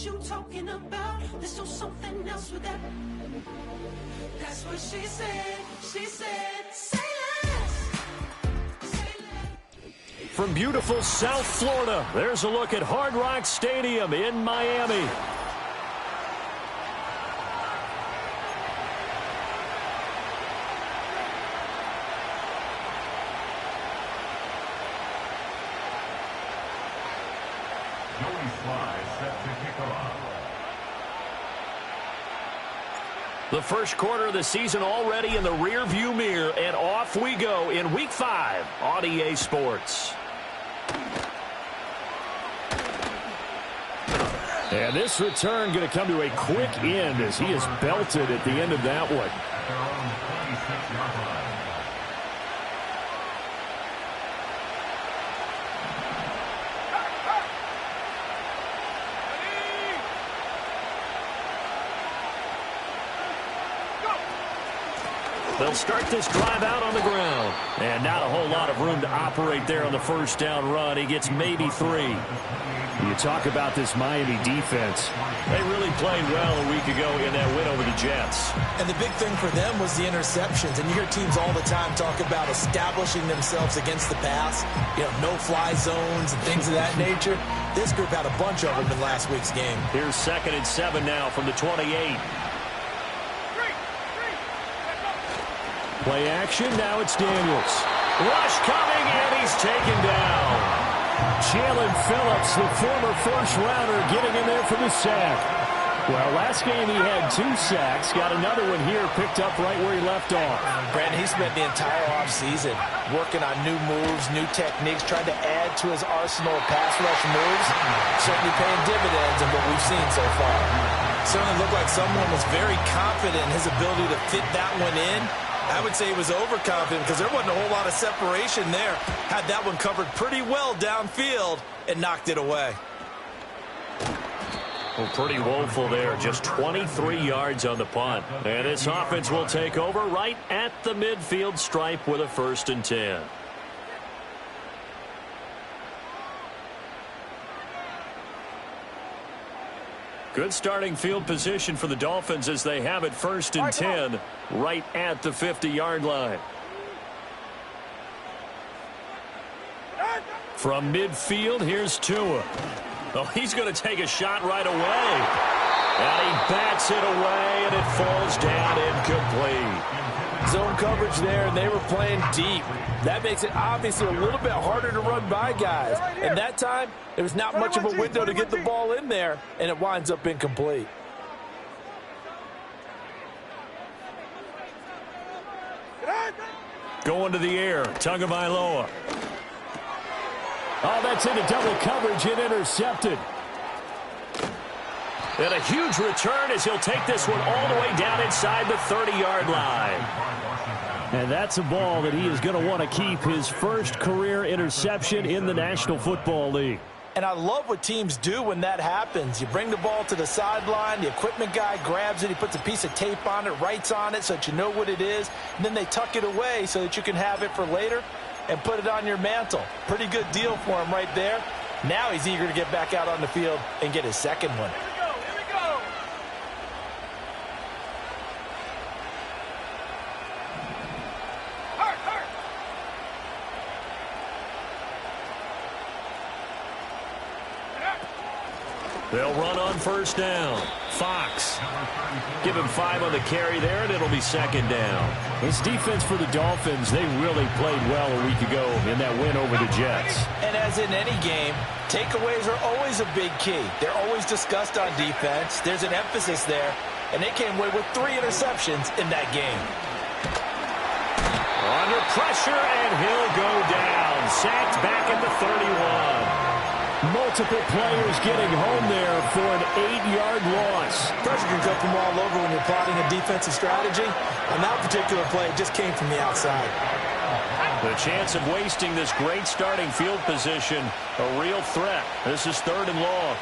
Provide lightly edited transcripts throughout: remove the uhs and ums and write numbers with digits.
what you talking about. There's no something else with that. That's what she said. She said, say less. Say less. From beautiful South Florida, there's a look at Hard Rock Stadium in Miami. The first quarter of the season already in the rearview mirror, and off we go in Week 5 on EA Sports. And this return going to come to a quick end as he is belted at the end of that one. They'll start this drive out on the ground. And not a whole lot of room to operate there on the first down run. He gets maybe 3. You talk about this Miami defense. They really played well a week ago in that win over the Jets. And the big thing for them was the interceptions. And you hear teams all the time talk about establishing themselves against the pass. You know, no-fly zones and things of that nature. This group had a bunch of them in last week's game. Here's 2nd and 7 now from the 28. Play action, now it's Daniels. Rush coming, and he's taken down. Jalen Phillips, the former first-rounder, getting in there for the sack. Well, last game he had 2 sacks. Got another one here picked up right where he left off. Brandon, he spent the entire offseason working on new moves, new techniques, trying to add to his arsenal of pass rush moves. Certainly paying dividends in what we've seen so far. Certainly looked like someone was very confident in his ability to fit that one in. I would say he was overconfident because there wasn't a whole lot of separation there. Had that one covered pretty well downfield and knocked it away. Well, pretty woeful there. Just 23 yards on the punt. And this offense will take over right at the midfield stripe with a 1st and 10. Good starting field position for the Dolphins as they have it 1st and 10 right at the 50-yard line. From midfield, here's Tua. Oh, he's going to take a shot right away. And he bats it away, and it falls down incomplete. Zone coverage there, and they were playing deep. That makes it obviously a little bit harder to run by guys. And that time, there was not much of a window to get the ball in there, and it winds up incomplete. Going to the air, Tagovailoa. Oh, that's into double coverage and intercepted. And a huge return as he'll take this one all the way down inside the 30-yard line. And that's a ball that he is going to want to keep, his first career interception in the National Football League. And I love what teams do when that happens. You bring the ball to the sideline, the equipment guy grabs it, he puts a piece of tape on it, writes on it so that you know what it is, and then they tuck it away so that you can have it for later and put it on your mantle. Pretty good deal for him right there. Now he's eager to get back out on the field and get his second one. They'll run on 1st down. Fox. Give him 5 on the carry there, and it'll be 2nd down. This defense for the Dolphins, they really played well a week ago in that win over the Jets. And as in any game, takeaways are always a big key. They're always discussed on defense. There's an emphasis there, and they came away with 3 interceptions in that game. Under pressure, and he'll go down. Sacked back at the 31. Multiple players getting home there for an 8-yard loss. Pressure can come from all over when you're plotting a defensive strategy. On that particular play, it just came from the outside. The chance of wasting this great starting field position, a real threat. This is 3rd and long.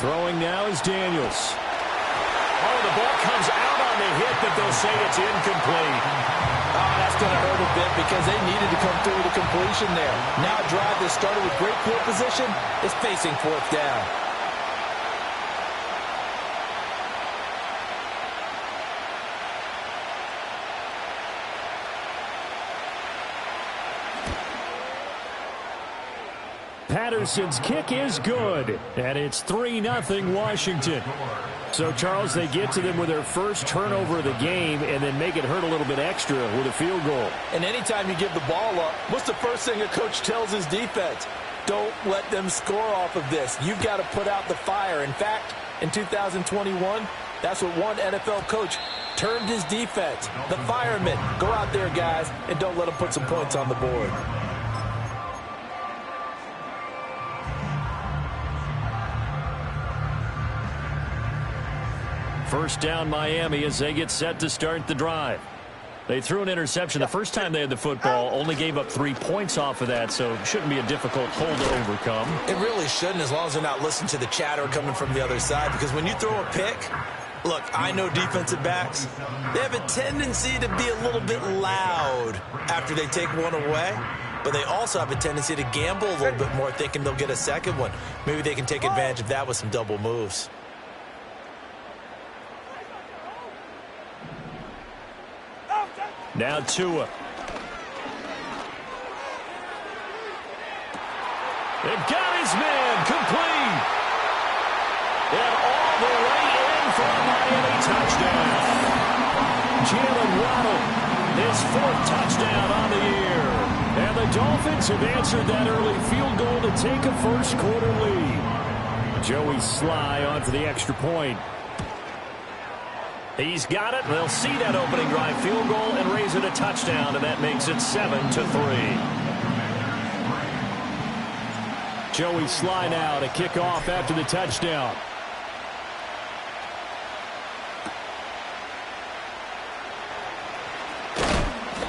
Throwing now is Daniels. Oh, the ball comes out on the hit, but they'll say it's incomplete. Oh, that's going to hurt a bit because they needed to come through with a completion there. Now a drive that started with great field position is facing 4th down. Patterson's kick is good, and it's 3-0 Washington. So, Charles, they get to them with their first turnover of the game and then make it hurt a little bit extra with a field goal. And anytime you give the ball up, what's the first thing a coach tells his defense? Don't let them score off of this. You've got to put out the fire. In fact, in 2021, that's what one NFL coach termed his defense. The firemen. Go out there, guys, and don't let them put some points on the board. First down, Miami, as they get set to start the drive. They threw an interception the first time they had the football, only gave up 3 points off of that, so it shouldn't be a difficult hole to overcome. It really shouldn't, as long as they're not listening to the chatter coming from the other side, because when you throw a pick, look, I know defensive backs, they have a tendency to be a little bit loud after they take one away, but they also have a tendency to gamble a little bit more, thinking they'll get a second one. Maybe they can take advantage of that with some double moves. Now Tua. They've got his man complete. And all the way in for a Miami touchdown. Jalen Waddle, his 4th touchdown on the year. And the Dolphins have answered that early field goal to take a first quarter lead. Joey Sly on for the extra point. He's got it. They'll see that opening drive field goal and raise it a touchdown, and that makes it 7-3. Joey Sly now to kick off after the touchdown.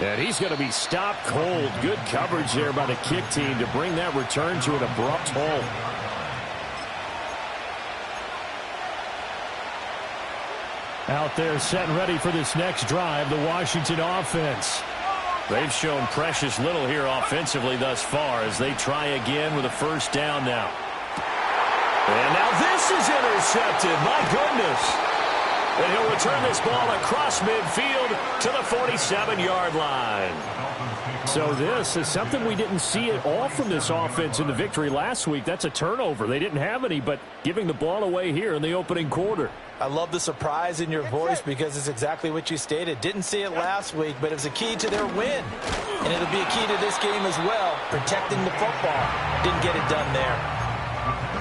And he's going to be stopped cold. Good coverage there by the kick team to bring that return to an abrupt halt. Out there set and ready for this next drive, the Washington offense. They've shown precious little here offensively thus far as they try again with a first down now. And now this is intercepted. My goodness. And he'll return this ball across midfield to the 47-yard line. So this is something we didn't see at all from this offense in the victory last week. That's a turnover. They didn't have any, but giving the ball away here in the opening quarter. I love the surprise in your voice because it's exactly what you stated. Didn't see it last week, but it was a key to their win. And it'll be a key to this game as well, protecting the football. Didn't get it done there.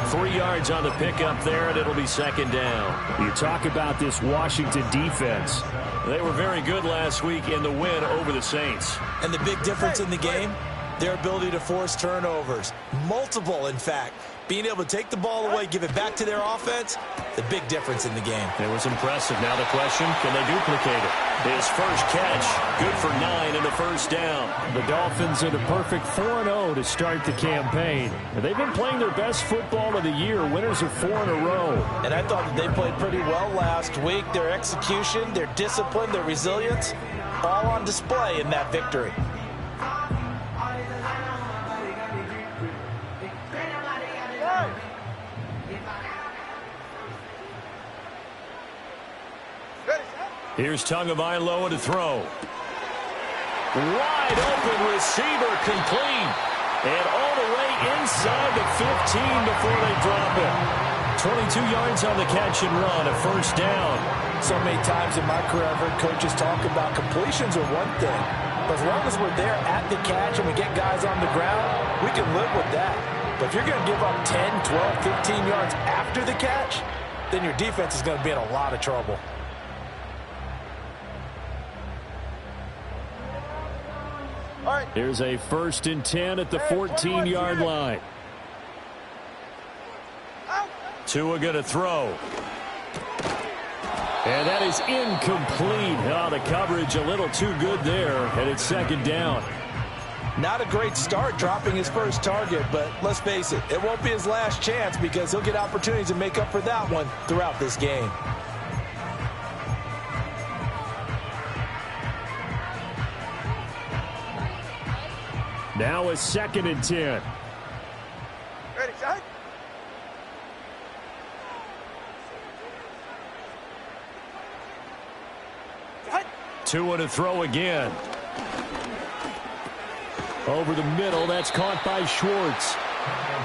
3 yards on the pickup there, and it'll be second down. You talk about this Washington defense. They were very good last week in the win over the Saints. And the big difference in the game, their ability to force turnovers. Multiple, in fact. Being able to take the ball away, give it back to their offense, the big difference in the game. It was impressive. Now the question, can they duplicate it? His first catch, good for 9 and a first down. The Dolphins are the perfect 4-0 to start the campaign. They've been playing their best football of the year, winners of 4 in a row. And I thought that they played pretty well last week. Their execution, their discipline, their resilience, all on display in that victory. Here's Tagovailoa to throw. Wide open receiver complete. And all the way inside the 15 before they drop it. 22 yards on the catch and run, a first down. So many times in my career I've heard coaches talk about completions are one thing. But as long as we're there at the catch and we get guys on the ground, we can live with that. But if you're going to give up 10, 12, 15 yards after the catch, then your defense is going to be in a lot of trouble. Here's a 1st and 10 at the 14-yard line. Tua going to throw. And that is incomplete. Oh, the coverage a little too good there, and it's second down. Not a great start dropping his first target, but let's face it, it won't be his last chance because he'll get opportunities to make up for that one throughout this game. Now a 2nd and 10. Ready, shot. Tua to throw again. Over the middle, that's caught by Schwartz.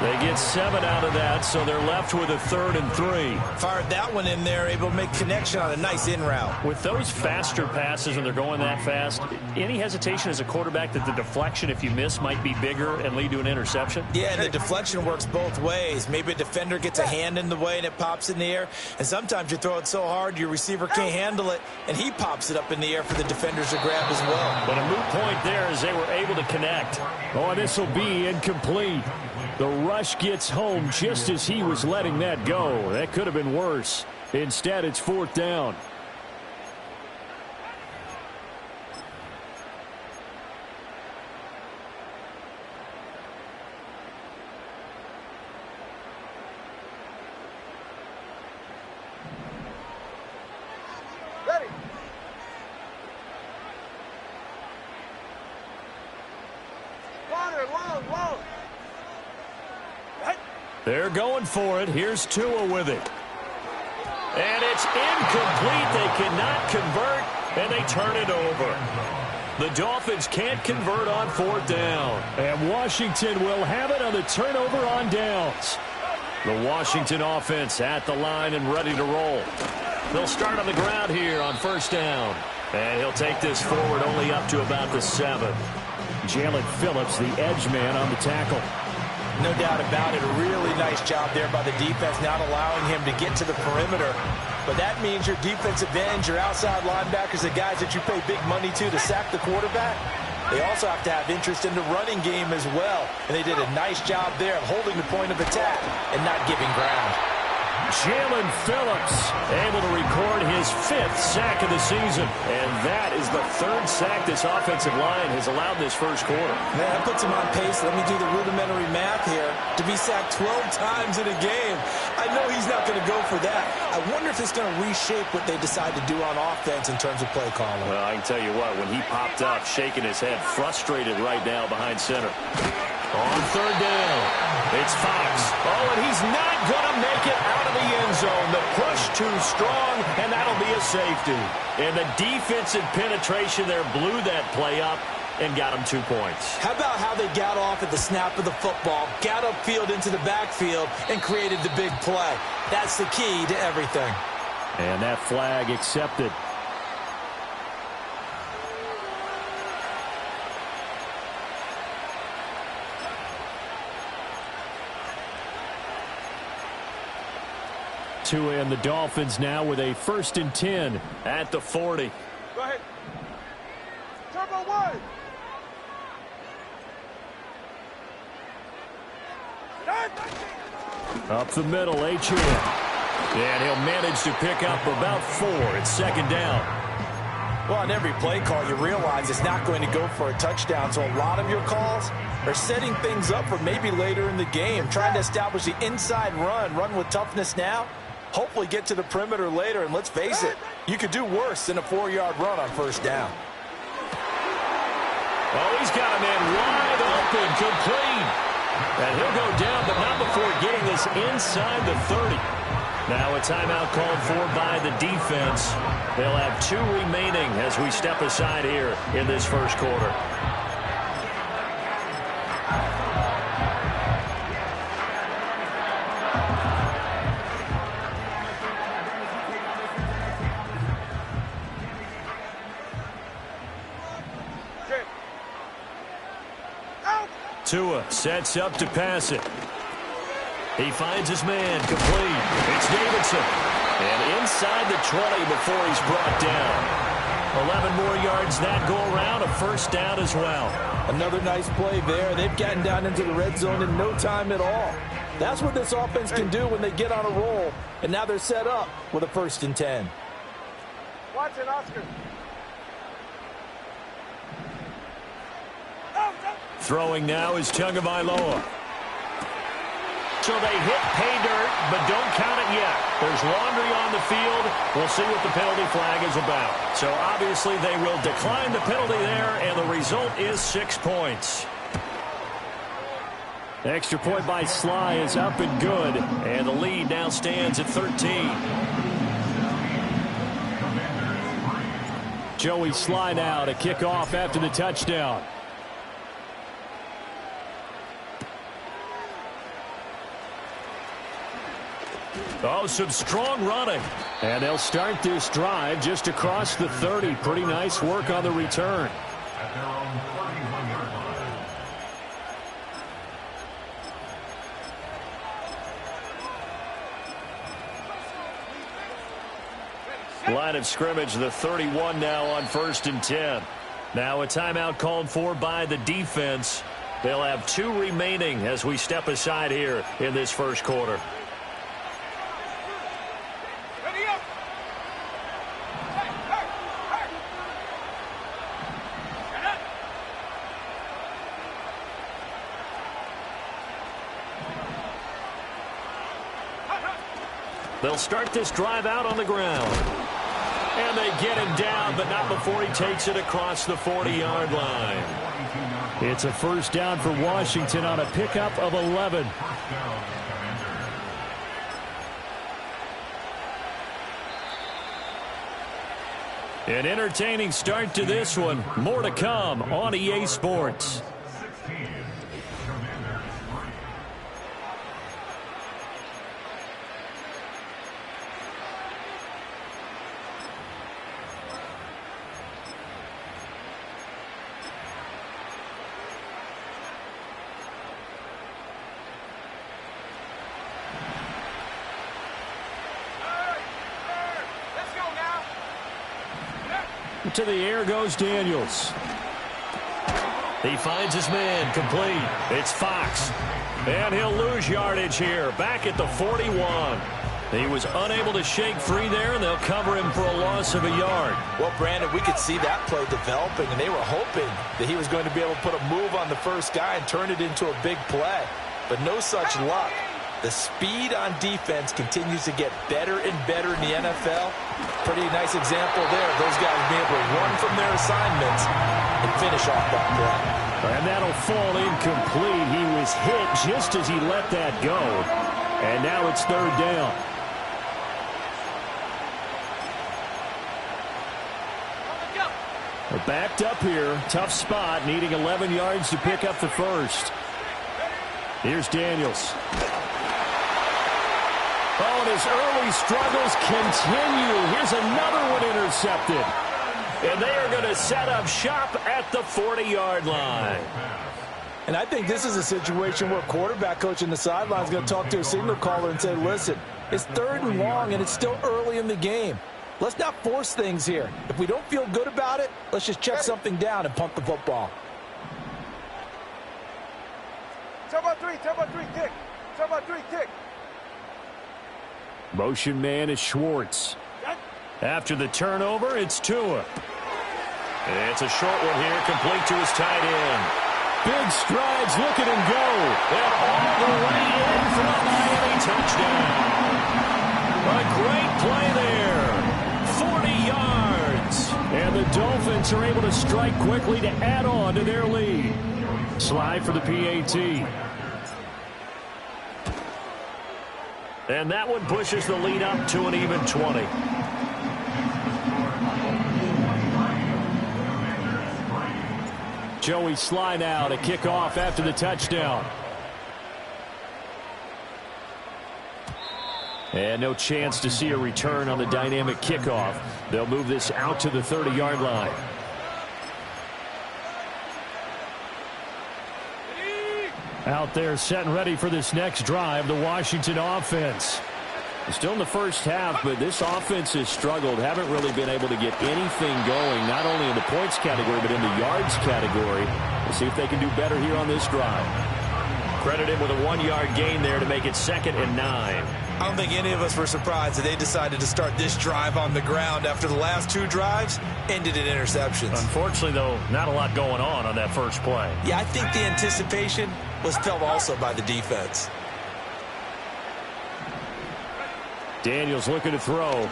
They get 7 out of that, so they're left with a 3rd and 3. Fired that one in there, able to make connection on a nice in route. With those faster passes and they're going that fast, any hesitation as a quarterback that the deflection, if you miss, might be bigger and lead to an interception? Yeah, and the deflection works both ways. Maybe a defender gets a hand in the way and it pops in the air, and sometimes you throw it so hard your receiver can't handle it, and he pops it up in the air for the defenders to grab as well. But a moot point there as they were able to connect. Oh, and this will be incomplete. The rush gets home just as he was letting that go. That could have been worse. Instead, it's 4th down. Ready. Water, long. They're going for it. Here's Tua with it. And it's incomplete. They cannot convert, and they turn it over. The Dolphins can't convert on 4th down. And Washington will have it on the turnover on downs. The Washington offense at the line and ready to roll. They'll start on the ground here on 1st down. And he'll take this forward only up to about the 7. Jalen Phillips, the edge man, on the tackle. No doubt about it. A really nice job there by the defense, not allowing him to get to the perimeter. But that means your defensive ends, your outside linebackers, the guys that you pay big money to sack the quarterback, they also have to have interest in the running game as well. And they did a nice job there of holding the point of attack and not giving ground. Jalen Phillips able to record his 5th sack of the season. And that is the 3rd sack this offensive line has allowed this first quarter. Man, that puts him on pace. Let me do the rudimentary math here. To be sacked 12 times in a game. I know he's not going to go for that. I wonder if it's going to reshape what they decide to do on offense in terms of play calling. Well, I can tell you what, when he popped up, shaking his head, frustrated right now behind center. On 3rd down, it's Fox. Oh, and he's not going to make it out of the end zone. The push too strong, and that'll be a safety. And the defensive penetration there blew that play up and got him 2 points. How about how they got off at the snap of the football, got upfield into the backfield, and created the big play? That's the key to everything. And that flag accepted. Tua and the Dolphins now with a 1st and 10 at the 40. Go ahead. Turbo 1. Up the middle, H.M. And he'll manage to pick up about 4. It's 2nd down. Well, on every play call, you realize it's not going to go for a touchdown. So a lot of your calls are setting things up for maybe later in the game, trying to establish the inside run with toughness now. Hopefully get to the perimeter later, and let's face it, you could do worse than a 4-yard run on 1st down. Oh, he's got a man wide open, complete. And he'll go down, but not before getting this inside the 30. Now a timeout called for by the defense. They'll have 2 remaining as we step aside here in this first quarter. Tua sets up to pass it. He finds his man, complete. It's Davidson. And inside the 20 before he's brought down. 11 more yards that go around, a 1st down as well. Another nice play there. They've gotten down into the red zone in no time at all. That's what this offense can do when they get on a roll. And now they're set up with a 1st and 10. Watch it, Oscar. Throwing now is Tagovailoa. So they hit pay dirt, but don't count it yet. There's laundry on the field. We'll see what the penalty flag is about. So obviously they will decline the penalty there, and the result is 6 points. The extra point by Sly is up and good, and the lead now stands at 13. Joey Sly now to kick off after the touchdown. Oh, some strong running. And they'll start this drive just across the 30. Pretty nice work on the return. At their own 31-yard line. Line of scrimmage, the 31 now on 1st and 10. Now a timeout called for by the defense. They'll have 2 remaining as we step aside here in this first quarter. They'll start this drive out on the ground. And they get him down, but not before he takes it across the 40-yard line. It's a first down for Washington on a pickup of 11. An entertaining start to this one. More to come on EA Sports. To the air goes Daniels. He finds his man, complete. It's Fox. And he'll lose yardage here, back at the 41. He was unable to shake free there, and they'll cover him for a loss of a yard. Well, Brandon, we could see that play developing, and they were hoping that he was going to be able to put a move on the first guy and turn it into a big play. But no such luck. The speed on defense continues to get better and better in the NFL. Pretty nice example there. Those guys being able to run from their assignments and finish off that play. And that'll fall incomplete. He was hit just as he let that go. And now it's 3rd down. We're backed up here. Tough spot, needing 11 yards to pick up the first. Here's Daniels. Oh, and his early struggles continue. Here's another one intercepted. And they are going to set up shop at the 40-yard line. And I think this is a situation where quarterback coach in the sideline is going to talk to a signal caller and say, listen, it's 3rd and long, and it's still early in the game. Let's not force things here. If we don't feel good about it, let's just check something down and punt the football. Turbo 3, kick. Turbo 3, kick. Motion man is Schwartz. After the turnover, it's Tua. It's a short one here, complete to his tight end. Big strides, look at him go. And all the way in for a Miami touchdown. A great play there. 40 yards. And the Dolphins are able to strike quickly to add on to their lead. Slide for the PAT. And that one pushes the lead up to an even 20. Joey Sly now to kick off after the touchdown. And no chance to see a return on the dynamic kickoff. They'll move this out to the 30-yard line. Out there set and ready for this next drive, the Washington offense. Still in the first half, but this offense has struggled. Haven't really been able to get anything going, not only in the points category, but in the yards category. We'll see if they can do better here on this drive. Credit him with a 1-yard gain there to make it 2nd and 9. I don't think any of us were surprised that they decided to start this drive on the ground after the last 2 drives ended in interceptions. Unfortunately, though, not a lot going on that first play. Yeah, I think the anticipation was felt also by the defense. Daniels looking to throw.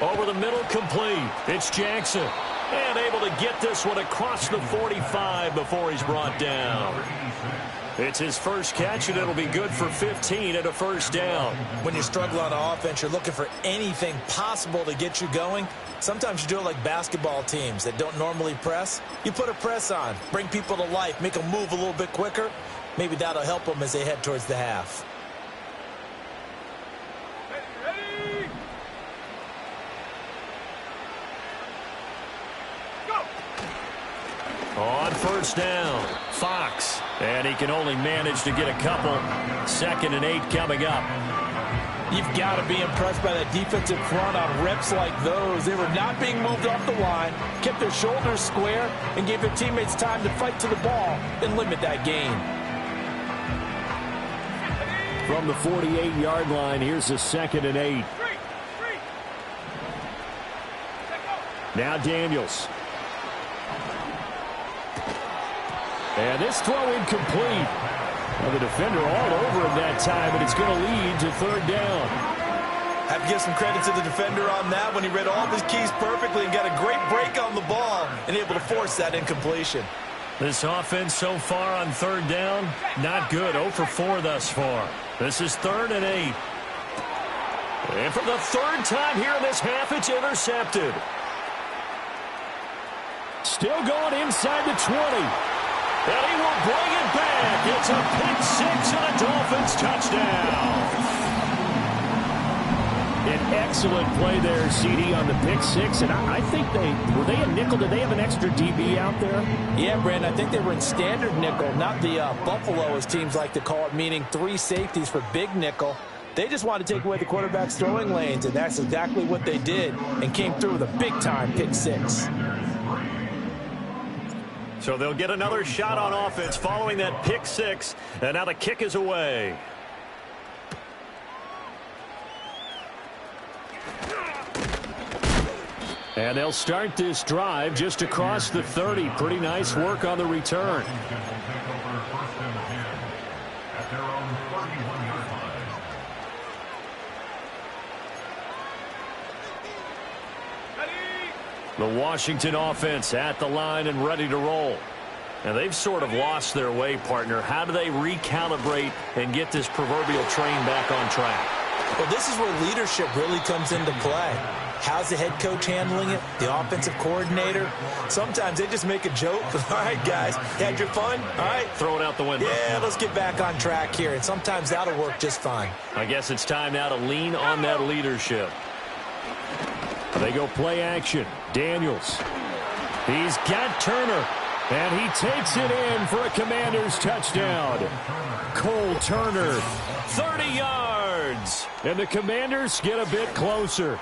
Over the middle, complete. It's Jackson. And able to get this one across the 45 before he's brought down. It's his first catch, and it'll be good for 15 at a first down. When you struggle on offense, you're looking for anything possible to get you going. Sometimes you do it like basketball teams that don't normally press. You put a press on, bring people to life, make them move a little bit quicker. Maybe that'll help them as they head towards the half. Ready? Go! On first down, Fox. And he can only manage to get a couple. 2nd and 8 coming up. You've got to be impressed by that defensive front on reps like those. They were not being moved off the line, kept their shoulders square, and gave their teammates time to fight to the ball and limit that gain. From the 48-yard line, here's a 2nd and 8. Now Daniels. And this throw incomplete. Well, the defender all over him that time, and it's going to lead to 3rd down. Have to give some credit to the defender on that when he read all of his keys perfectly and got a great break on the ball and able to force that incompletion. This offense so far on 3rd down, not good. 0 for 4 thus far. This is 3rd and 8. And for the 3rd time here in this half, it's intercepted. Still going inside the 20. And he will bring it back. It's a pick 6 and a Dolphins touchdown. An excellent play there, CD, on the pick 6. And I think were they a nickel? Did they have an extra DB out there? Yeah, Brandon, I think they were in standard nickel, not the Buffalo, as teams like to call it, meaning 3 safeties for big nickel. They just wanted to take away the quarterback's throwing lanes, and that's exactly what they did and came through with a big-time pick 6. So they'll get another shot on offense following that pick 6. And now the kick is away. And they'll start this drive just across the 30. Pretty nice work on the return. The Washington offense at the line and ready to roll. And they've sort of lost their way, partner. How do they recalibrate and get this proverbial train back on track? Well, this is where leadership really comes into play. How's the head coach handling it? The offensive coordinator? Sometimes they just make a joke. All right, guys, had your fun? All right. Throw it out the window. Yeah, let's get back on track here. And sometimes that'll work just fine. I guess it's time now to lean on that leadership. They go play action. Daniels. He's got Turner. And he takes it in for a Commanders touchdown. Cole Turner, 30 yards. And the Commanders get a bit closer.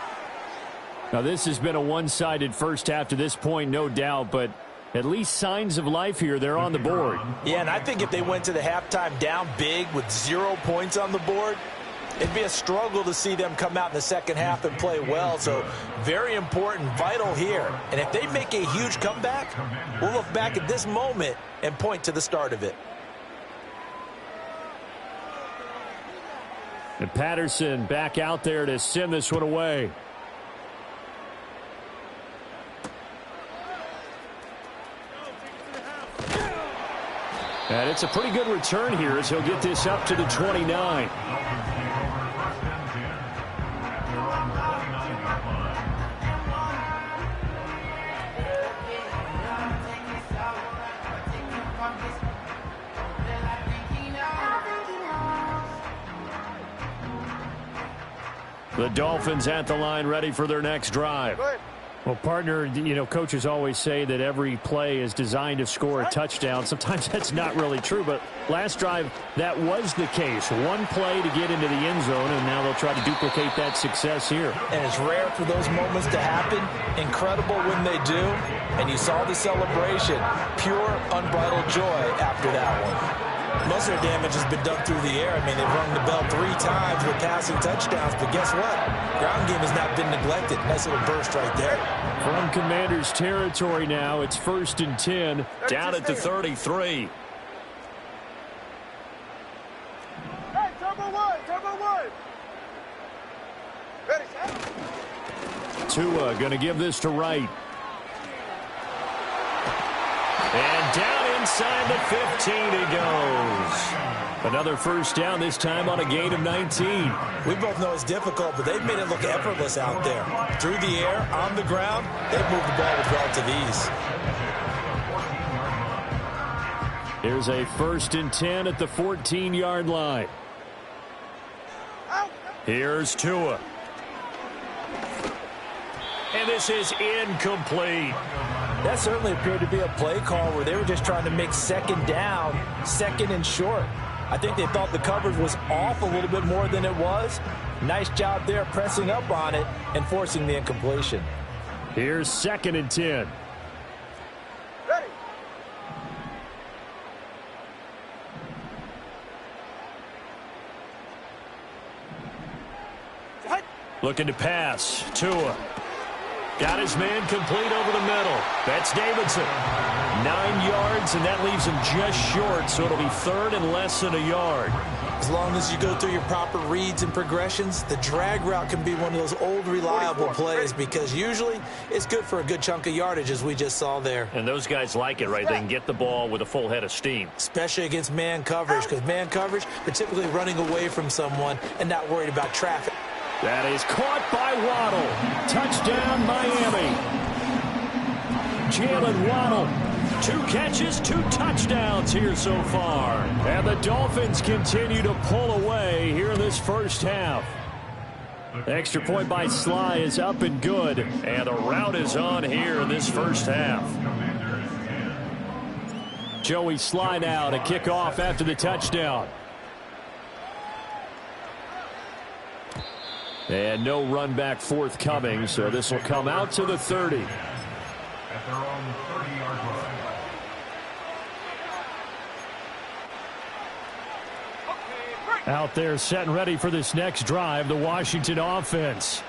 Now, this has been a one-sided first half to this point, no doubt, but at least signs of life here. They're on the board. Yeah, and I think if they went to the halftime down big with 0 points on the board, it'd be a struggle to see them come out in the second half and play well. So very important, vital here. And if they make a huge comeback, we'll look back at this moment and point to the start of it. And Patterson back out there to send this one away. And it's a pretty good return here as he'll get this up to the 29. The Dolphins at the line, ready for their next drive. Well, partner, you know, coaches always say that every play is designed to score a touchdown. Sometimes that's not really true, but last drive, that was the case. One play to get into the end zone, and now they'll try to duplicate that success here. And it's rare for those moments to happen. Incredible when they do. And you saw the celebration. Pure, unbridled joy after that one. Most of their damage has been done through the air. I mean, they've rung the bell 3 times with passing touchdowns, but guess what? Ground game has not been neglected. Nice little burst right there. From Commanders territory now, it's 1st and 10, down at the 33. Hey, turbo one. Ready, set. Tua going to give this to Wright. And down inside the 15 he goes. Another first down, this time on a gain of 19. We both know it's difficult, but they've made it look effortless out there. Through the air, on the ground, they've moved the ball with relative ease. Here's a 1st and 10 at the 14-yard line. Here's Tua. And this is incomplete. That certainly appeared to be a play call where they were just trying to make 2nd down, 2nd and short. I think they thought the coverage was off a little bit more than it was. Nice job there pressing up on it and forcing the incompletion. Here's 2nd and 10. Ready. Looking to pass. Tua. Got his man complete over the middle. That's Davidson. 9 yards, and that leaves him just short, so it'll be 3rd and less than a yard. As long as you go through your proper reads and progressions, the drag route can be one of those old reliable plays because usually it's good for a good chunk of yardage, as we just saw there. And those guys like it, right? They can get the ball with a full head of steam. Especially against man coverage, because man coverage, they're typically running away from someone and not worried about traffic. That is caught by Waddle. Touchdown, Miami. Jalen Waddle. 2 catches, 2 touchdowns here so far. And the Dolphins continue to pull away here in this first half. Extra point by Sly is up and good. And the route is on here in this first half. Joey Sly now to kick off after the touchdown. And no run back forthcoming, so this will come out to the 30. At their own 30-yard line. Out there set and ready for this next drive, the Washington offense.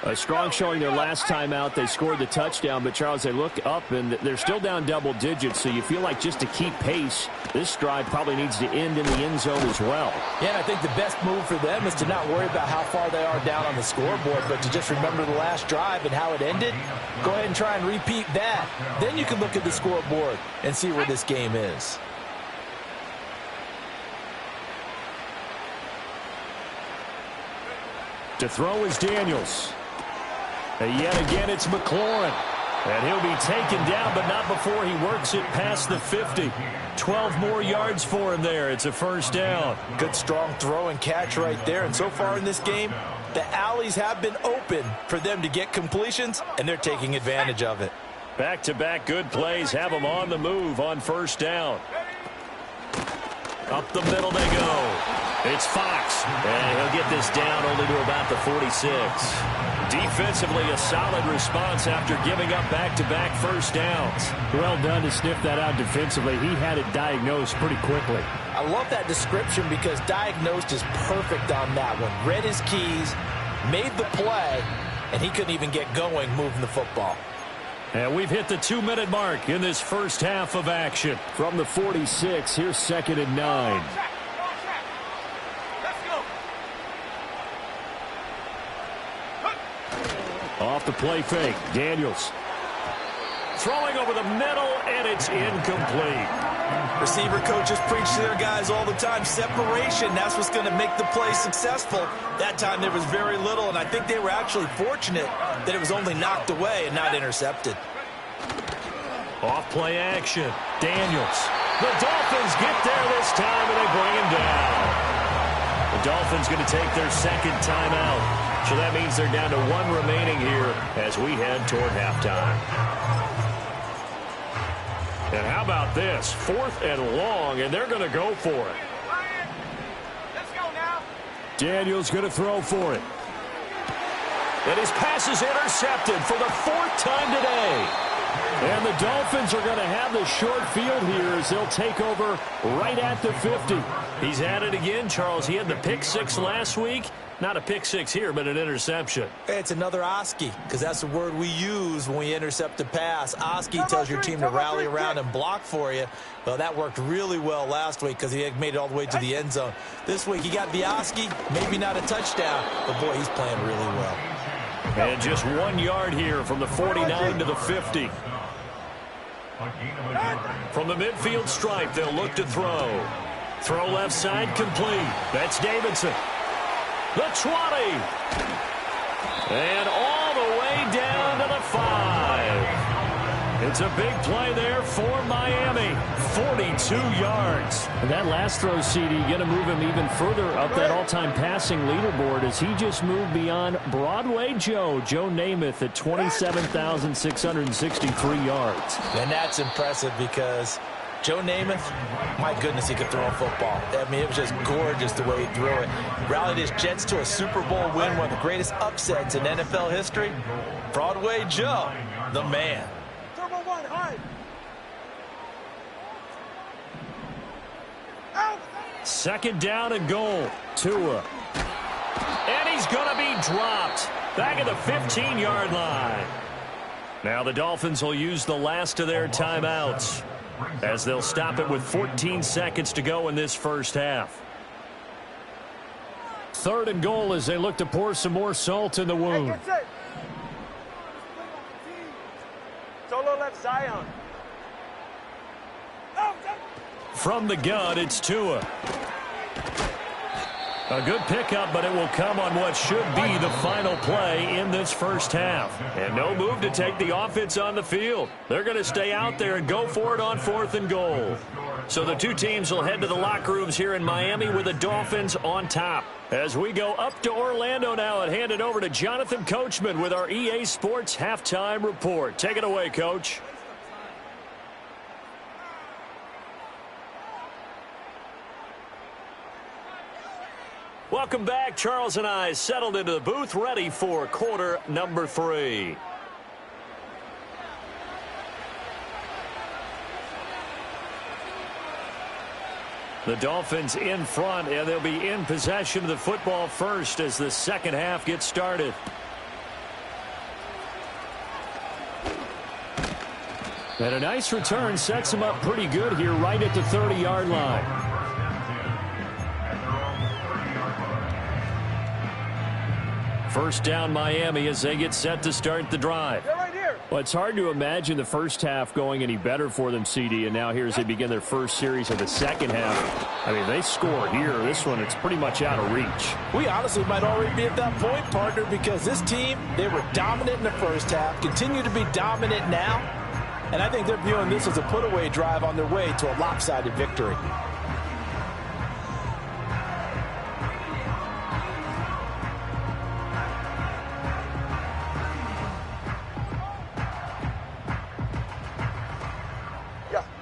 A strong showing their last time out. They scored the touchdown, but, Charles, they look up, and they're still down double digits, so you feel like just to keep pace, this drive probably needs to end in the end zone as well. Yeah, and I think the best move for them is to not worry about how far they are down on the scoreboard, but to just remember the last drive and how it ended. Go ahead and try and repeat that. Then you can look at the scoreboard and see where this game is. To throw is Daniels. And yet again, it's McLaurin. And he'll be taken down, but not before he works it past the 50. 12 more yards for him there. It's a 1st down. Good, strong throw and catch right there. And so far in this game, the alleys have been open for them to get completions, and they're taking advantage of it. Back-to-back good plays have them on the move on 1st down. Up the middle they go. It's Fox, and he'll get this down only to about the 46. Defensively, a solid response after giving up back-to-back 1st downs. Well done to sniff that out defensively. He had it diagnosed pretty quickly. I love that description because diagnosed is perfect on that one. Read his keys, made the play, and he couldn't even get going moving the football. And we've hit the 2-minute mark in this first half of action. From the 46, here's 2nd and 9. Off the play fake, Daniels. Throwing over the middle, and it's incomplete. Receiver coaches preach to their guys all the time. Separation, that's what's going to make the play successful. That time there was very little, and I think they were actually fortunate that it was only knocked away and not intercepted. Off play action, Daniels. The Dolphins get there this time, and they bring him down. The Dolphins going to take their 2nd timeout. So that means they're down to 1 remaining here as we head toward halftime. And how about this? 4th and long, and they're going to go for it. Let's go now. Daniels going to throw for it. And his pass is intercepted for the 4th time today. And the Dolphins are going to have the short field here as they'll take over right at the 50. He's at it again, Charles. He had the pick 6 last week. Not a pick 6 here, but an interception. It's another Oski, because that's the word we use when we intercept a pass. Oski tells your team to rally around and block for you. Well, that worked really well last week because he made it all the way to the end zone. This week, he got the Oski, maybe not a touchdown, but boy, he's playing really well. And just 1 yard here from the 49 to the 50. From the midfield stripe, they'll look to throw. Throw left side complete. That's Davidson. The 20. And all the way down to the 5. It's a big play there for Miami. 42 yards. And that last throw, CD, going to move him even further up that all-time passing leaderboard as he just moved beyond Broadway Joe Namath at 27,663 yards. And that's impressive because Joe Namath, my goodness, he could throw a football. I mean, it was just gorgeous the way he threw it. Rallied his Jets to a Super Bowl win, one of the greatest upsets in NFL history. Broadway Joe, the man. Turbo one, high. Second down and goal. Tua. And he's going to be dropped. Back at the 15-yard line. Now the Dolphins will use the last of their timeouts as they'll stop it with 14 seconds to go in this first half. Third and goal as they look to pour some more salt in the wound. Hey, get set. Solo left Zion. From the gun, it's Tua. A good pickup, but it will come on what should be the final play in this first half. And no move to take the offense on the field. They're going to stay out there and go for it on 4th and goal. So the two teams will head to the locker rooms here in Miami with the Dolphins on top. As we go up to Orlando now and hand it over to Jonathan Coachman with our EA Sports Halftime Report. Take it away, Coach. Welcome back. Charles and I settled into the booth, ready for quarter number 3. The Dolphins in front, and they'll be in possession of the football first as the second half gets started. And a nice return sets them up pretty good here right at the 30-yard line. First down Miami as they get set to start the drive. They're right here. Well, it's hard to imagine the first half going any better for them, CD, and now here as they begin their first series of the second half. I mean, they score here. This one, it's pretty much out of reach. We honestly might already be at that point, partner, because this team, they were dominant in the first half, continue to be dominant now, and I think they're viewing this as a put-away drive on their way to a lopsided victory.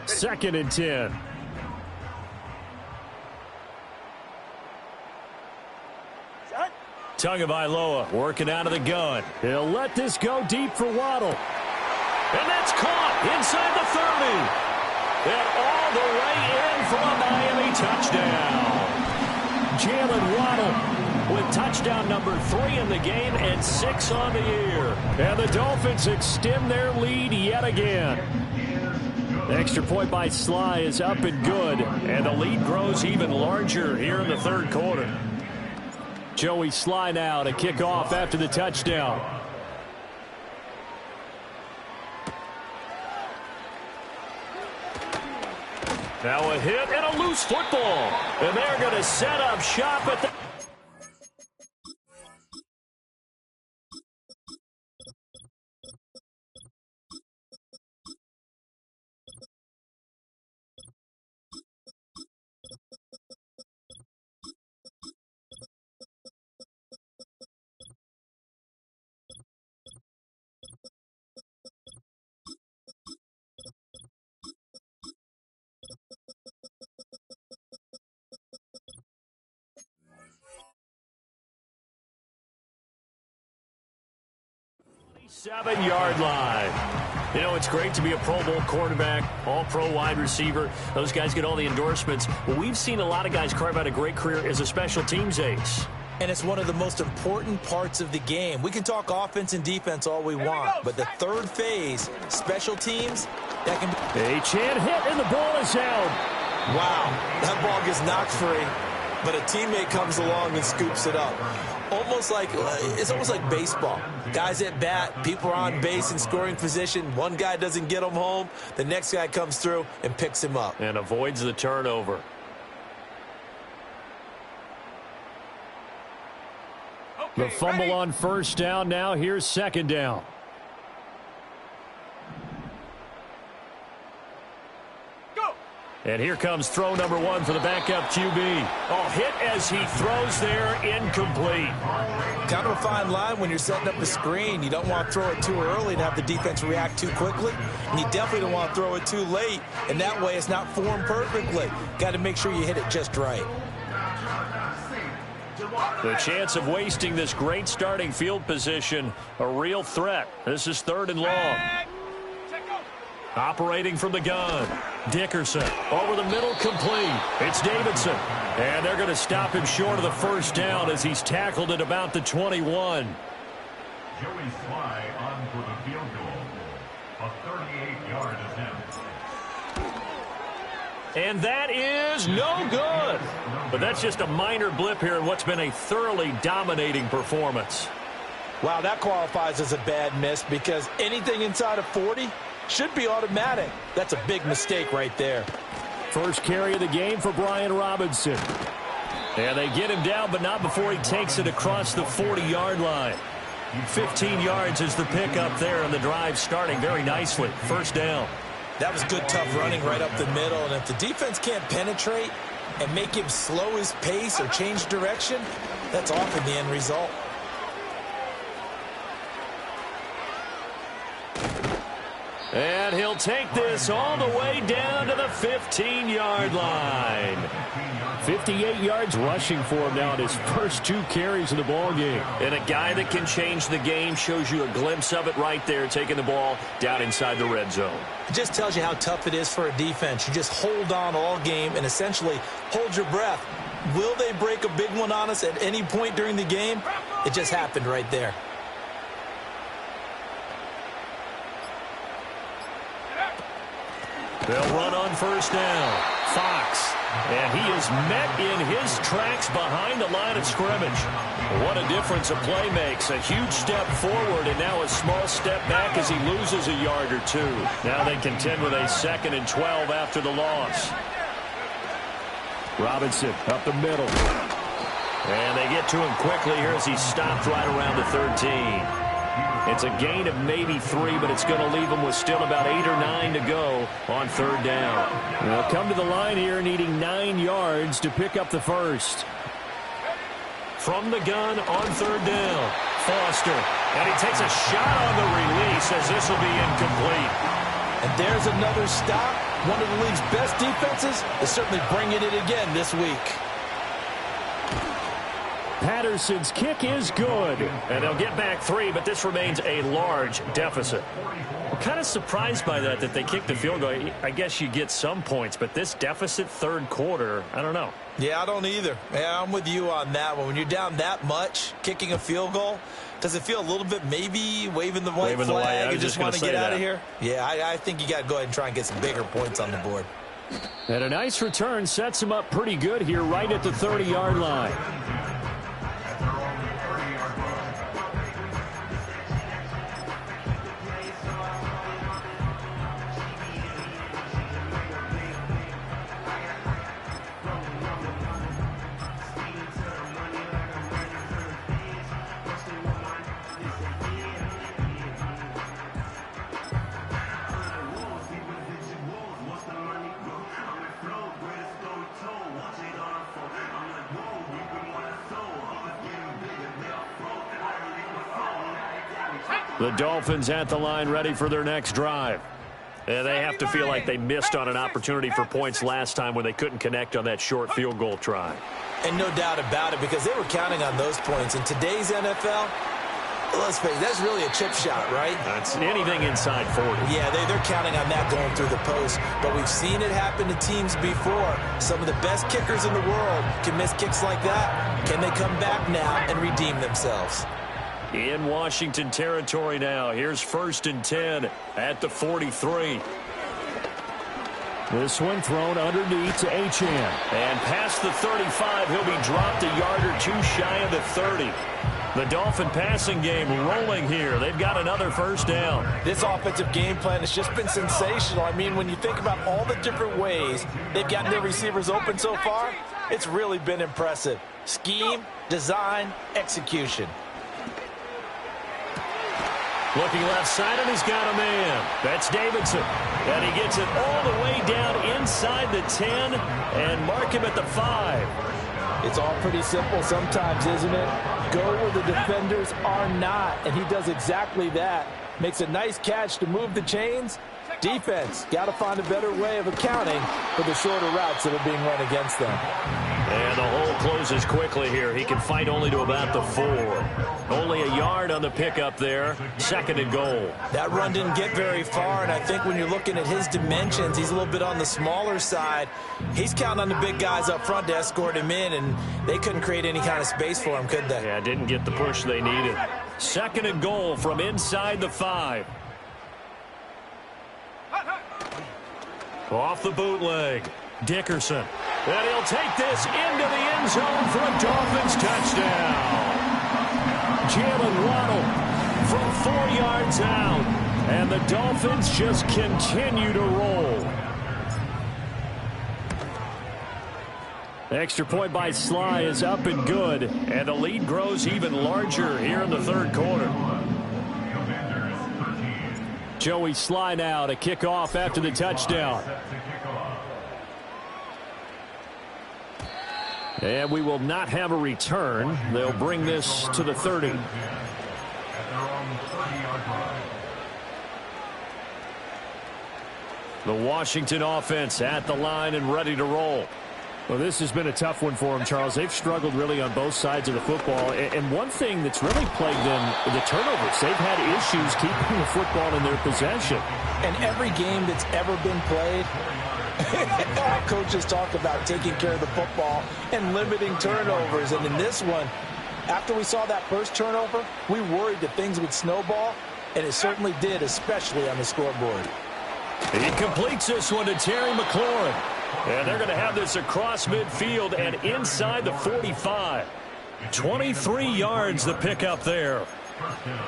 Second and 10. Tagovailoa working out of the gun. He'll let this go deep for Waddle. And that's caught inside the 30. And all the way in for a Miami touchdown. Jalen Waddle with touchdown number 3 in the game and 6 on the year. And the Dolphins extend their lead yet again. The extra point by Sly is up and good, and the lead grows even larger here in the third quarter. Joey Sly now to kick off after the touchdown. Now a hit and a loose football, and they're going to set up shop at the... Seven-yard line. You know, it's great to be a Pro Bowl quarterback, all-pro wide receiver. Those guys get all the endorsements. But we've seen a lot of guys carve out a great career as a special teams ace. And it's one of the most important parts of the game. We can talk offense and defense all we want, but the third phase, special teams, that can be... A chance hit, and the ball is out. Wow, that ball gets knocked free, but a teammate comes along and scoops it up. It's almost like baseball. Guys at bat, people are on base in scoring position. One guy doesn't get him home. The next guy comes through and picks him up. And avoids the turnover. The fumble on first down now. Here's second down. And here comes throw number 1 for the backup QB. Oh, hit as he throws there, incomplete. Kind of a fine line when you're setting up a screen. You don't want to throw it too early and have the defense react too quickly. And you definitely don't want to throw it too late. And that way it's not formed perfectly. Got to make sure you hit it just right. The chance of wasting this great starting field position, a real threat. This is 3rd and long. Operating from the gun, Dickerson over the middle, complete. It's Davidson, and they're going to stop him short of the first down as he's tackled at about the 21. Joey Sly on for the field goal. A 38-yard attempt. And that is no good. But that's just a minor blip here in what's been a thoroughly dominating performance. Wow, that qualifies as a bad miss because anything inside of 40 should be automatic. That's a big mistake right there. First carry of the game for Brian Robinson. And they get him down, but not before he takes it across the 40-yard line. 15 yards is the pickup there, and the drive starting very nicely. First down. That was good, tough running right up the middle. And if the defense can't penetrate and make him slow his pace or change direction, that's often the end result. And he'll take this all the way down to the 15-yard line. 58 yards rushing for him now in his first 2 carries of the ball game. And a guy that can change the game, shows you a glimpse of it right there, taking the ball down inside the red zone. It just tells you how tough it is for a defense. You just hold on all game and essentially hold your breath. Will they break a big one on us at any point during the game? It just happened right there. They'll run on first down. Fox. And he is met in his tracks behind the line of scrimmage. What a difference a play makes. A huge step forward and now a small step back as he loses a yard or 2. Now they contend with a 2nd and 12 after the loss. Robinson up the middle. And they get to him quickly here as he stopped right around the 13. It's a gain of maybe 3, but it's going to leave them with still about 8 or 9 to go on 3rd down. They'll come to the line here needing 9 yards to pick up the first. From the gun on 3rd down, Foster. And he takes a shot on the release as this will be incomplete. And there's another stop. One of the league's best defenses is certainly bringing it again this week. Patterson's kick is good. And they'll get back 3, but this remains a large deficit. I'm kind of surprised by that they kicked the field goal. I guess you get some points, but this deficit 3rd quarter, I don't know. Yeah, I don't either. Yeah, I'm with you on that one. When you're down that much, kicking a field goal, does it feel a little bit maybe waving the white flag and just want to get out of here? Yeah, I think you got to go ahead and try and get some bigger points on the board. And a nice return sets him up pretty good here right at the 30-yard line. The Dolphins at the line ready for their next drive. And they have to feel like they missed on an opportunity for points last time when they couldn't connect on that short field goal try. And no doubt about it, because they were counting on those points. In today's NFL, let's face it, that's really a chip shot, right? That's anything inside 40. Yeah, they're counting on that going through the post. But we've seen it happen to teams before. Some of the best kickers in the world can miss kicks like that. Can they come back now and redeem themselves? In Washington territory now. Here's 1st and 10 at the 43. This one thrown underneath to Ggml. And past the 35, he'll be dropped a yard or 2 shy of the 30. The Dolphin passing game rolling here. They've got another first down. This offensive game plan has just been sensational. I mean, when you think about all the different ways they've gotten their receivers open so far, it's really been impressive. Scheme, design, execution. Looking left side, and he's got a man. That's Davidson. And he gets it all the way down inside the 10 and mark him at the 5. It's all pretty simple sometimes, isn't it? Go where the defenders are not, and he does exactly that. Makes a nice catch to move the chains. Defense, got to find a better way of accounting for the shorter routes that are being run against them. And the hole closes quickly here. He can fight only to about the 4. Only a yard on the pickup there. 2nd and goal. That run didn't get very far, and I think when you're looking at his dimensions, he's a little bit on the smaller side. He's counting on the big guys up front to escort him in, and they couldn't create any kind of space for him, could they? Yeah, didn't get the push they needed. 2nd and goal from inside the 5. Off the bootleg. Dickerson. And he'll take this into the end zone for a Dolphins touchdown. Jalen Waddle from 4 yards out. And the Dolphins just continue to roll. Extra point by Sly is up and good. And the lead grows even larger here in the 3rd quarter. Joey Sly now to kick off after the touchdown. And we will not have a return. They'll bring this to the 30. The Washington offense at the line and ready to roll. Well, this has been a tough one for them, Charles. They've struggled really on both sides of the football. And one thing that's really plagued them, the turnovers. They've had issues keeping the football in their possession. And every game that's ever been played, our coaches talk about taking care of the football and limiting turnovers. And in this one, after we saw that first turnover, we worried that things would snowball, and it certainly did, especially on the scoreboard. He completes this one to Terry McLaurin. And they're going to have this across midfield and inside the 45. 23 yards the pickup there.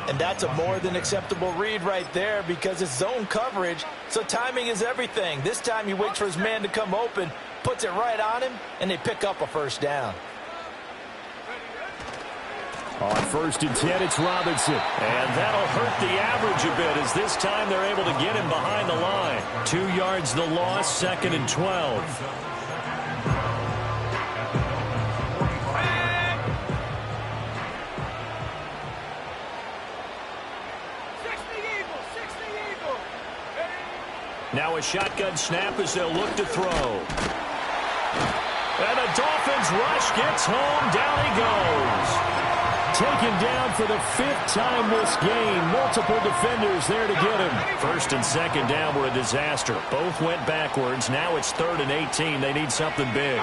And that's a more than acceptable read right there because it's zone coverage, so timing is everything. This time he waits for his man to come open, puts it right on him, and they pick up a 1st down. On 1st and 10, it's Robinson. And that'll hurt the average a bit as this time they're able to get him behind the line. 2 yards the loss, 2nd and 12. Now a shotgun snap as they'll look to throw. And the Dolphins rush gets home. Down he goes. Taken down for the 5th time this game. Multiple defenders there to get him. 1st and 2nd down were a disaster. Both went backwards. Now it's 3rd and 18. They need something big.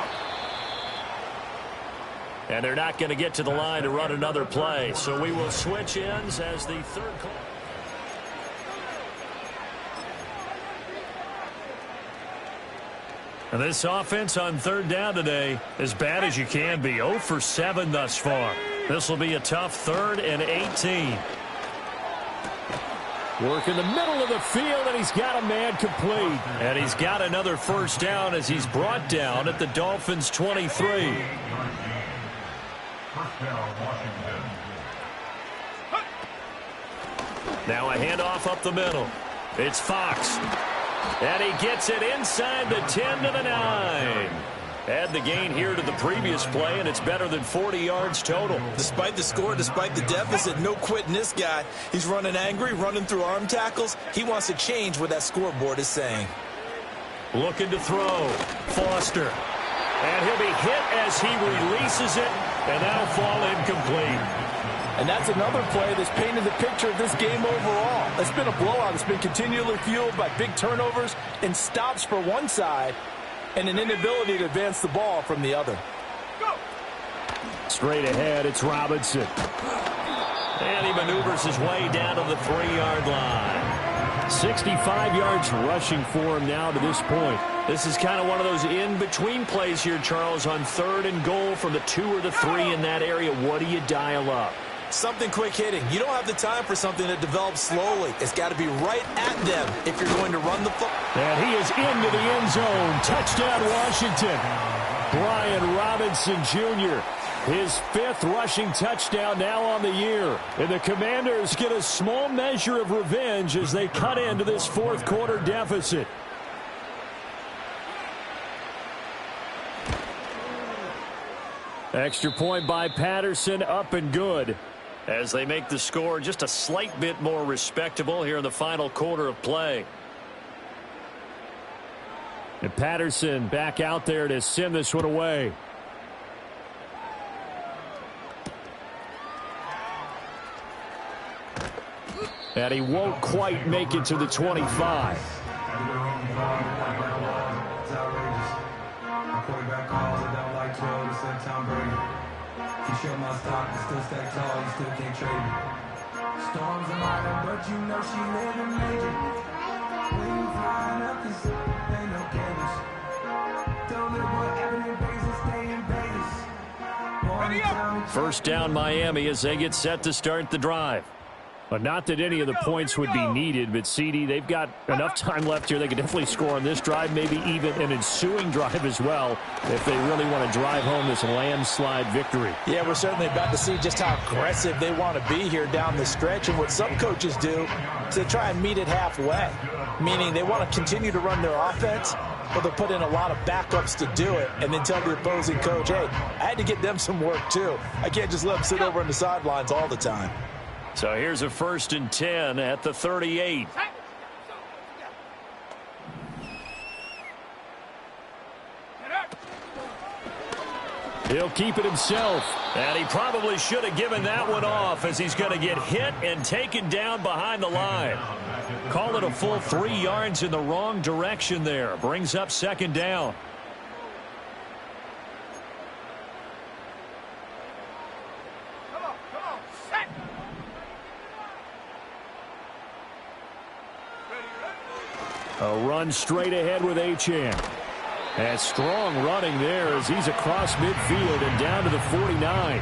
And they're not going to get to the line to run another play. So we will switch ends as the 3rd quarter. And this offense on 3rd down today, as bad as you can be. 0 for 7 thus far. This will be a tough 3rd and 18. Work in the middle of the field, and he's got a man complete. And he's got another 1st down as he's brought down at the Dolphins' 23. Now a handoff up the middle. It's Fox. And he gets it inside the 10 to the 9. Add the gain here to the previous play, and it's better than 40 yards total. Despite the score, despite the deficit, no quitting this guy. He's running angry, running through arm tackles. He wants to change what that scoreboard is saying. Looking to throw. Foster. And he'll be hit as he releases it, and that'll fall incomplete. And that's another play that's painted the picture of this game overall. It's been a blowout. It's been continually fueled by big turnovers and stops for one side and an inability to advance the ball from the other. Straight ahead, it's Robinson. And he maneuvers his way down to the 3-yard line. 65 yards rushing for him now to this point. This is kind of one of those in-between plays here, Charles, on 3rd and goal from the 2 or the 3 in that area. What do you dial up? Something quick hitting. You don't have the time for something that develops slowly. It's got to be right at them if you're going to run the football. And he is into the end zone. Touchdown, Washington. Brian Robinson Jr. His 5th rushing touchdown now on the year. And the Commanders get a small measure of revenge as they cut into this 4th quarter deficit. Extra point by Patterson, up and good, as they make the score just a slight bit more respectable here in the final quarter of play. And Patterson back out there to send this one away. And he won't quite make it to the 25. Quarterback calls it down like 12 to set Tom Brady. You show my stock, but still stay tall, you still can't trade me. Storms are minor, but you know she living major. When you flying up, this ain't no cables. Don't look what happened in Vegas, stay in Vegas. First down Miami as they get set to start the drive. But not that any of the points would be needed, but CD, they've got enough time left here. They could definitely score on this drive, maybe even an ensuing drive as well, if they really want to drive home this landslide victory. Yeah, we're certainly about to see just how aggressive they want to be here down the stretch. And what some coaches do is they try and meet it halfway, meaning they want to continue to run their offense, but they'll put in a lot of backups to do it and then tell the opposing coach, hey, I had to get them some work too. I can't just let them sit over on the sidelines all the time. So here's a 1st and 10 at the 38. He'll keep it himself. And he probably should have given that one off, as he's going to get hit and taken down behind the line. Call it a full 3 yards in the wrong direction there. Brings up 2nd down. A run straight ahead with Achane. And strong running there as he's across midfield and down to the 49.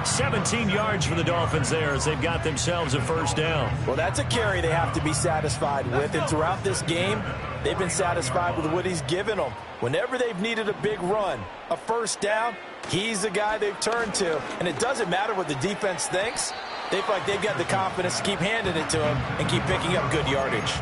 17 yards for the Dolphins there as they've got themselves a 1st down. Well, that's a carry they have to be satisfied with. And throughout this game, they've been satisfied with what he's given them. Whenever they've needed a big run, a 1st down, he's the guy they've turned to. And it doesn't matter what the defense thinks. They feel like they've got the confidence to keep handing it to him and keep picking up good yardage.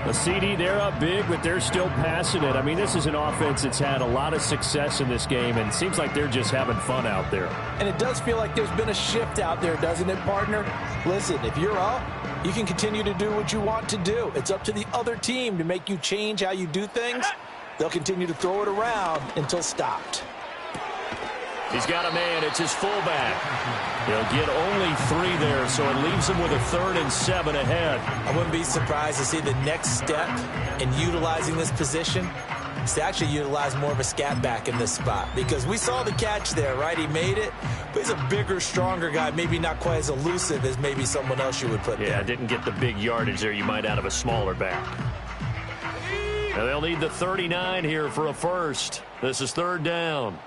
The CD, they're up big, but they're still passing it. I mean, this is an offense that's had a lot of success in this game, and it seems like they're just having fun out there. And it does feel like there's been a shift out there, doesn't it, partner? Listen, if you're up, you can continue to do what you want to do. It's up to the other team to make you change how you do things. They'll continue to throw it around until stopped. He's got a man. It's his fullback. He'll get only 3 there, so it leaves him with a 3rd and 7 ahead. I wouldn't be surprised to see the next step in utilizing this position is to actually utilize more of a scat back in this spot, because we saw the catch there, right? He made it, but he's a bigger, stronger guy, maybe not quite as elusive as maybe someone else you would put there. Yeah, didn't get the big yardage there you might out of a smaller back. Now they'll need the 39 here for a 1st. This is 3rd down.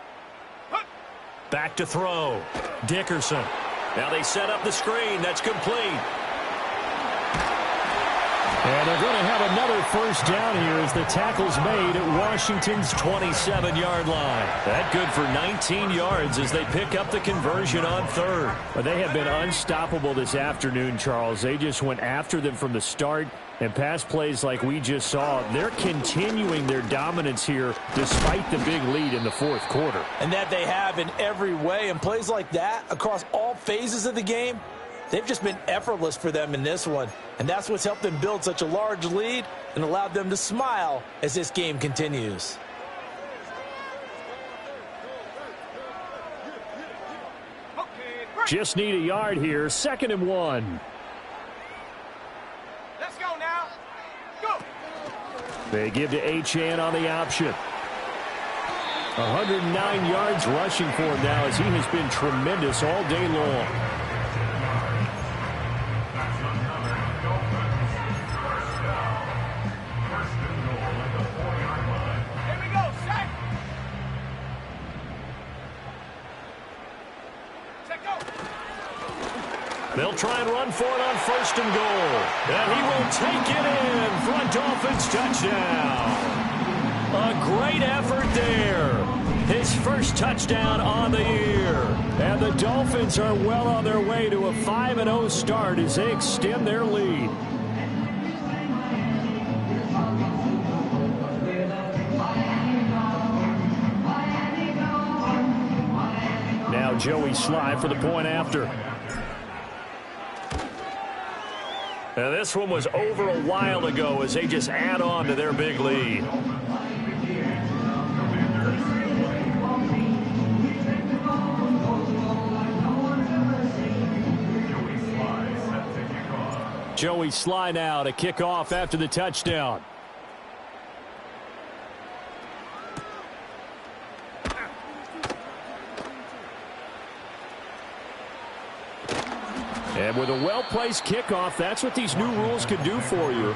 Back to throw. Dickerson. Now they set up the screen. That's complete. And they're going to have another 1st down here as the tackle's made at Washington's 27-yard line. That good for 19 yards as they pick up the conversion on 3rd. But they have been unstoppable this afternoon, Charles. They just went after them from the start. And pass plays like we just saw, they're continuing their dominance here despite the big lead in the 4th quarter. And that they have in every way. And plays like that across all phases of the game, they've just been effortless for them in this one. And that's what's helped them build such a large lead and allowed them to smile as this game continues. Just need a yard here. 2nd and 1. Let's go now. Go. They give to Achane on the option. 109 yards rushing for him now as he has been tremendous all day long. They'll try and run for it on 1st and goal. And he will take it in for a Dolphins touchdown. A great effort there. His first touchdown on the year. And the Dolphins are well on their way to a 5-0 start as they extend their lead. Now Joey Sly for the point after. Now this one was over a while ago as they just add on to their big lead. Joey Sly now to kick off after the touchdown. And with a well-placed kickoff, that's what these new rules can do for you,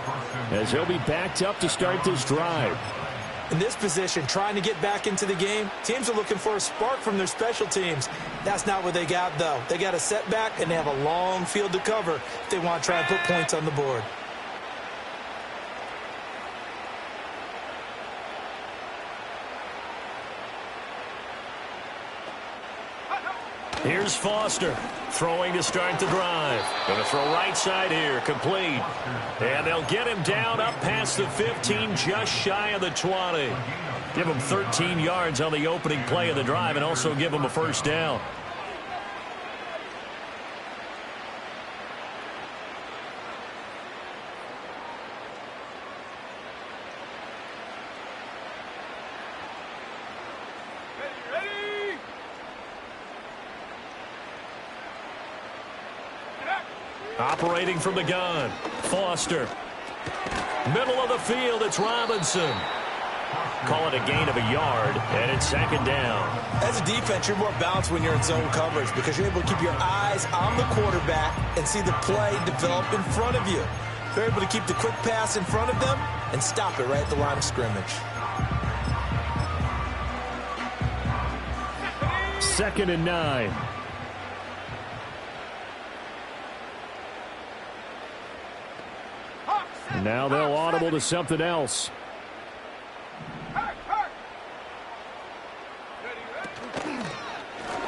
as they'll be backed up to start this drive. In this position, trying to get back into the game, teams are looking for a spark from their special teams. That's not what they got, though. They got a setback, and they have a long field to cover if they want to try and put points on the board. Here's Foster throwing to start the drive. Going to throw right side here, complete. And they'll get him down up past the 15, just shy of the 20. Give him 13 yards on the opening play of the drive and also give him a first down. Operating from the gun, Foster. Middle of the field, it's Robinson. Call it a gain of a yard, and it's second down. As a defense, you're more balanced when you're in zone coverage because you're able to keep your eyes on the quarterback and see the play develop in front of you. They're able to keep the quick pass in front of them and stop it right at the line of scrimmage. 2nd and 9. Now they'll audible to something else.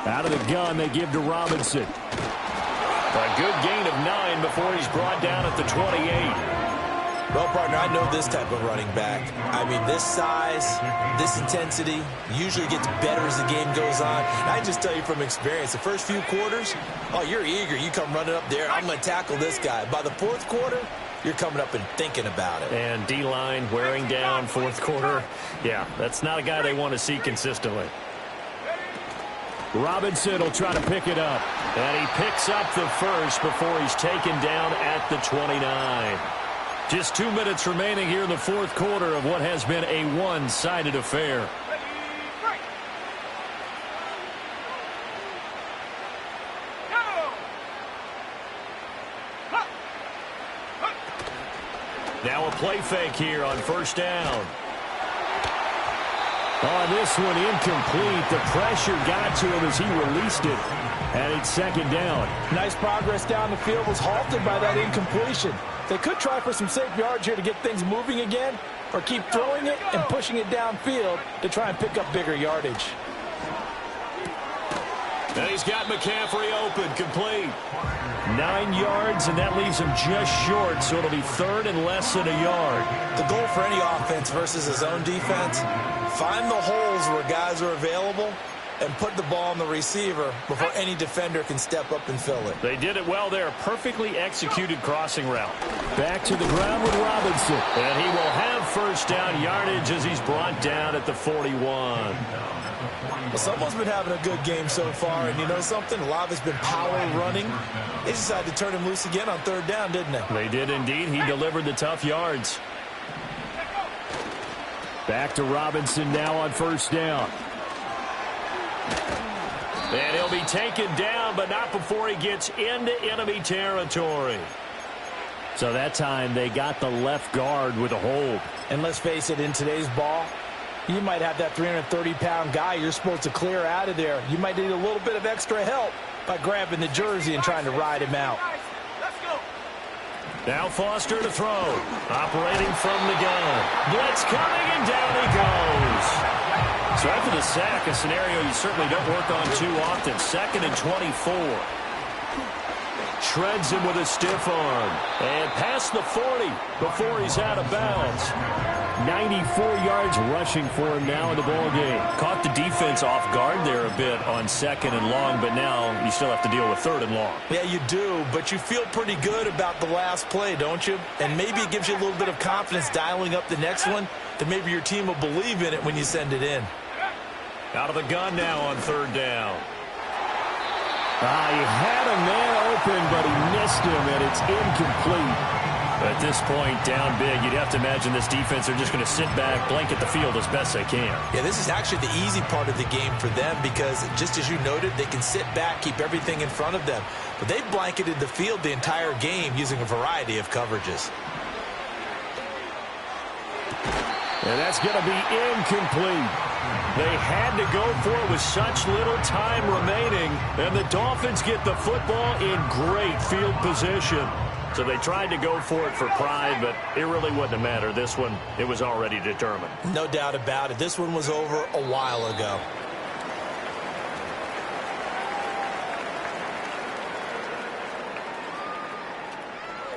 Out of the gun, they give to Robinson. A good gain of 9 before he's brought down at the 28. Well, partner, I know this type of running back. I mean, this size, this intensity usually gets better as the game goes on. And I just tell you from experience, the first few quarters, oh, you're eager. You come running up there, I'm going to tackle this guy. By the fourth quarter, you're coming up and thinking about it. And D-line wearing down fourth quarter. Yeah, that's not a guy they want to see consistently. Robinson will try to pick it up. And he picks up the first before he's taken down at the 29. Just 2 minutes remaining here in the fourth quarter of what has been a one-sided affair. Now a play fake here on first down. On this one, incomplete. The pressure got to him as he released it. And it's second down. Nice progress down the field was halted by that incompletion. They could try for some safe yards here to get things moving again, or keep throwing it and pushing it downfield to try and pick up bigger yardage. And he's got McCaffrey open, complete. 9 yards, and that leaves him just short, so it'll be third and less than a yard. The goal for any offense versus his own defense, find the holes where guys are available and put the ball on the receiver before any defender can step up and fill it. They did it well there. Perfectly executed crossing route. Back to the ground with Robinson. And he will have first down yardage as he's brought down at the 41. Well, someone's been having a good game so far, and you know something? A lot of it's been power running. They decided to turn him loose again on third down, didn't they? They did indeed. He delivered the tough yards. Back to Robinson now on first down. And he'll be taken down, but not before he gets into enemy territory. So that time they got the left guard with a hold. And let's face it, in today's ball, you might have that 330-pound guy you're supposed to clear out of there. You might need a little bit of extra help by grabbing the jersey and trying to ride him out. Now Foster to throw. Operating from the gun. Blitz coming, and down he goes. So after the sack, a scenario you certainly don't work on too often. 2nd and 24. Shreds him with a stiff arm. And past the 40 before he's out of bounds. 94 yards rushing for him now in the ballgame. Caught the defense off guard there a bit on 2nd and long, but now you still have to deal with 3rd and long. Yeah, you do, but you feel pretty good about the last play, don't you? And maybe it gives you a little bit of confidence dialing up the next one, that maybe your team will believe in it when you send it in. Out of the gun now on 3rd down. He had a man open, but he missed him, and it's incomplete. At this point, down big, you'd have to imagine this defense are just going to sit back, blanket the field as best they can. Yeah, this is actually the easy part of the game for them because, just as you noted, they can sit back, keep everything in front of them. But they've blanketed the field the entire game using a variety of coverages. And that's going to be incomplete. They had to go for it with such little time remaining, and the Dolphins get the football in great field position. So they tried to go for it for pride, but it really wouldn't have mattered. This one, it was already determined. No doubt about it. This one was over a while ago.